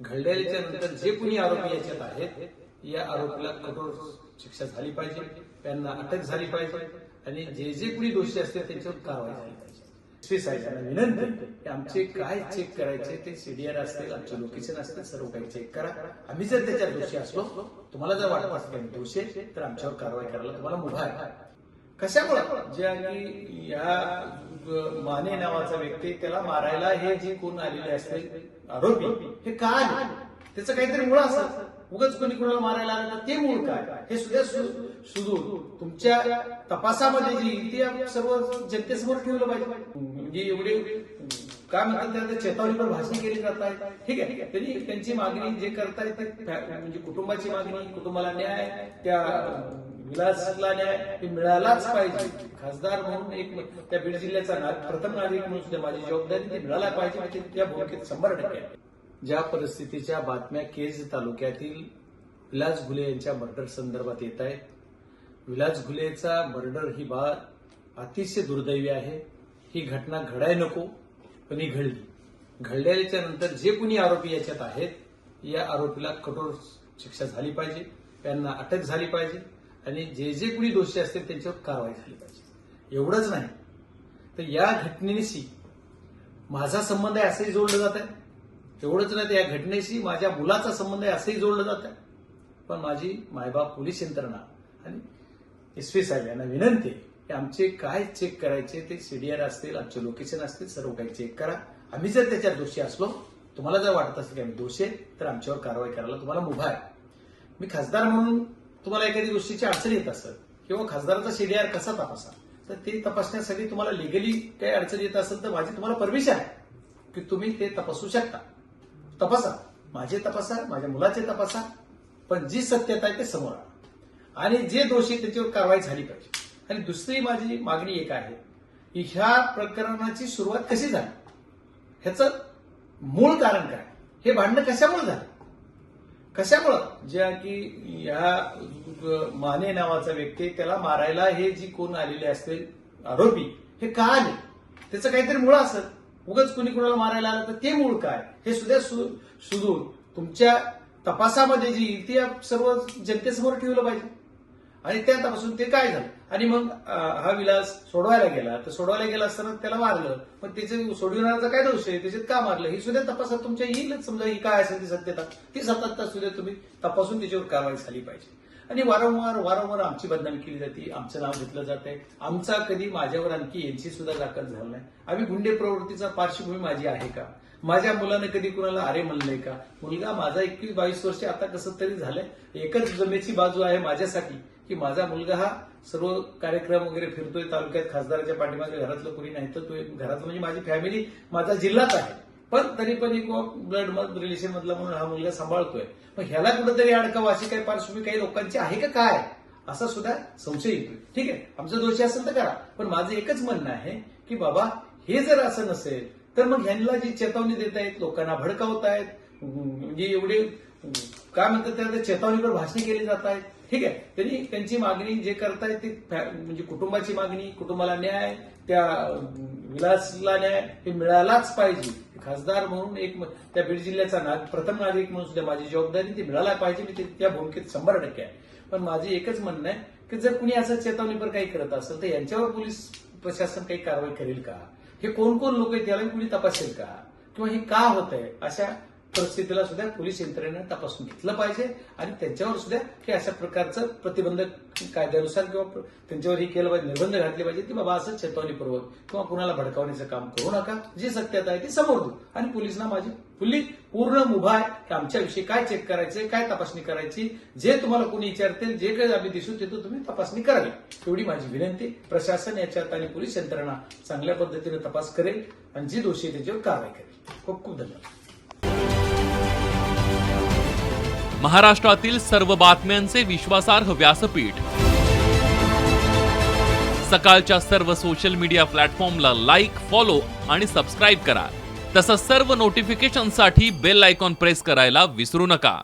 घडलेल्याच्या नंतर जे कोणी आरोपी याच्यात आहेत, या आरोपीला कठोर शिक्षा झाली पाहिजे, त्यांना अटक झाली पाहिजे आणि जे जे कोणी दोषी असतील त्यांच्यावर कारवाई झाली पाहिजे. श्री साहेबांना विनंती की आमचे काय चेक करायचे ते सीडीआर असतील, आमचे लोकेशन असतील, सर्व काही चेक करा. आम्ही जर त्याच्यात दोषी असलो, तुम्हाला जर वाटत असेल की आम्ही दोषी आहे, तर आमच्यावर कारवाई करायला तुम्हाला मुभा आहे. कशामुळे जे की या माने नावाचा व्यक्ती त्याला मारायला हे जे कोण आलेले असतील आरोपी, हे का आले, त्याचं काहीतरी मूळ असतं. उगाच कोणी कोणाला मारायला आलं तर ते मूळ काय हे सुद्धा सुदूर तुमच्या तपासामध्ये जे येईल ते सर्व जनतेसमोर ठेवलं पाहिजे. म्हणजे एवढे काय म्हणतात त्या चेतावणीवर भाषण केली जात आहे. ठीक आहे, त्यांनी त्यांची मागणी जे करतायत ते म्हणजे कुटुंबाची मागणी, कुटुंबाला न्याय, त्या विलासला न्याय हे मिळालाच पाहिजे. खासदार म्हणून एक त्या बीड जिल्ह्याचा प्रथम नागरिक म्हणून सुद्धा माझी जबाबदारी ते मिळाला पाहिजे. त्या भूमिकेत 100% आहे. ज्या परिस्थितीच्या बातम्या केज तालुक्यातील विलास घुले यांच्या मर्डर संदर्भात येत आहेत, विलास घुलेचा मर्डर ही बाब अतिशय दुर्दैवी आहे. ही घटना घडाय नको, पण ही घडली. घडलेल्याच्या नंतर जे कोणी आरोपी याच्यात आहेत, या आरोपीला कठोर शिक्षा झाली पाहिजे, त्यांना अटक झाली पाहिजे आणि जे जे कोणी दोषी असतील त्यांच्यावर कारवाई झाली पाहिजे. एवढंच नाही तर या घटनेशी माझा संबंध आहे असंही जोडलं जात आहे. एवढंच नाही तर या घटनेशी माझ्या मुलाचा संबंध आहे असंही जोडलं जात आहे. पण माझी मायबाप पोलीस यंत्रणा आणि एसपी साहेब यांना विनंती आहे की आमचे काय चेक करायचे ते सीडीआर असतील, आमचे लोकेशन असतील, सर्व काही चेक करा. आम्ही जर त्याच्यात दोषी असलो, तुम्हाला जर वाटत असेल की आम्ही दोषी आहे, तर आमच्यावर कारवाई करायला तुम्हाला मुभा आहे. मी खासदार म्हणून तुम्हाला एखादी गोष्टीची अडचण येत असेल किंवा खासदाराचा सीडीआर कसा तपासा, तर ते तपासण्यासाठी तुम्हाला लिगली काही अडचण येत असेल तर माझी तुम्हाला परमिशन आहे की तुम्ही ते तपासू शकता. तपासा, माझे तपासा, माझ्या मुलाचे तपासा, पण जी सत्यता आहे ते समोर आणा आणि जे दोषी त्याच्यावर कारवाई झाली पाहिजे. आणि दुसरी माझी मागणी एक आहे की ह्या प्रकरणाची सुरुवात कशी झाली, ह्याचं मूळ कारण काय, हे भांडणं कशामुळे झालं, कशामुळं ज्या की या माने नावाचा व्यक्ती त्याला मारायला हे जी कोण आलेले असतील आरोपी, हे का आले, त्याचं काहीतरी मूळ असतं. उगाच कोणी कोणाला मारायला आलं तर ते मूळ काय हे सुद्धा सुदूर तुमच्या तपासामध्ये जे येईल ते सर्व जनतेसमोर ठेवलं पाहिजे. आणि त्या तपासून ते काय झालं आणि मग हा विलास सोडवायला गेला, तर सोडवायला गेला असताना त्याला मारलं, पण त्याचे सोडविणाराचा काय दोष आहे, त्याच्यात का मारलं, ही सुद्धा तपासात तुमच्या येईलच. समजा ही काय असेल ती सत्यता, ती सत्यता सुद्धा तुम्ही तपासून त्याच्यावर कारवाई झाली पाहिजे. आणि वारंवार आमची बदनामी केली जाते, आमचं नाव घेतलं जात आहे. आमचा कधी माझ्यावर आणखी यांची सुद्धा दाखल झाला नाही. आम्ही गुंडे प्रवृत्तीचा पार्श्वभूमी माझी आहे का, माझ्या मुलानं कधी कुणाला अरे म्हणलंय का, मुलगा माझा 21-22 वर्ष आता कसं तरी झालंय. एकच जमेची बाजू आहे माझ्यासाठी की माझा मुलगा हा सर्व कार्यक्रम वगैरे फिरतोय तालुक्यात, खासदाराच्या पाठीमागे घरातलं कोणी नाही तर तो घरातलं म्हणजे माझी फॅमिली, माझा जिल्हाच आहे. पण तरी पण एक ब्लड रिलेशन मधला म्हणून हा मुलगा सांभाळतोय. मग ह्याला कुठेतरी अडकावं अशी काही पार्श्वभूमी काही लोकांची आहे का काय, असा सुद्धा संशय येतोय. ठीक आहे, आमचं दोषी असेल तर करा, पण माझं एकच म्हणणं आहे की बाबा हे जर असं नसेल तर मग ह्यांना जी चेतावणी देत आहेत, लोकांना भडकावतायत, म्हणजे एवढे काय म्हणतात त्या चेतावणीवर भाषणे केली जात आहेत. ठीक आहे, त्यांनी त्यांची मागणी जे करतायत ते म्हणजे कुटुंबाची मागणी, कुटुंबाला न्याय, त्या विलासला न्याय हे मिळालाच पाहिजे. खासदार म्हणून एक त्या बीड जिल्ह्याचा प्रथम नागरिक म्हणून सुद्धा माझी जबाबदारी ती मिळायला पाहिजे. मी त्या भूमिकेत 100% आहे. पण माझी एकच म्हणणं आहे की जर कुणी असं चेतावणीवर काही करत असेल तर यांच्यावर पोलीस प्रशासन काही कारवाई करेल का, हे कोण कोण लोक आहेत त्याला कुणी तपासेल का, किंवा हे का होत आहे, अशा परिस्थितीला सुद्धा पोलीस यंत्रणेनं तपासून घेतलं पाहिजे. आणि त्यांच्यावर सुद्धा हे अशा प्रकारचं प्रतिबंधक कायद्यानुसार किंवा त्यांच्यावर हे केलं पाहिजे, निर्बंध घातले पाहिजे की बाबा असं चेतावणीपूर्वक किंवा कुणाला भडकावण्याचं काम करू नका. जी सत्यता आहे ती समोर देऊ आणि पोलिसांना माझी पूर्ण मुभा आहे की आमच्याविषयी काय चेक करायचे, काय तपासणी करायची, जे तुम्हाला कोणी विचारतील, जे काही आम्ही दिसू तिथं तुम्ही तपासणी करावी, एवढी माझी विनंती. प्रशासन याच्यात आणि पोलीस यंत्रणा चांगल्या पद्धतीने तपास करेल आणि जी दोषी आहे त्याच्यावर कारवाई करेल. खूप खूप धन्यवाद. महाराष्ट्रातील सर्व बातम्यांचे विश्वासार्ह व्यासपीठ. सकाळच्या सर्व सोशल मीडिया प्लॅटफॉर्मला लाईक, फॉलो आणि सबस्क्राईब करा. तसंच सर्व नोटिफिकेशनसाठी बेल आयकॉन प्रेस करायला विसरू नका.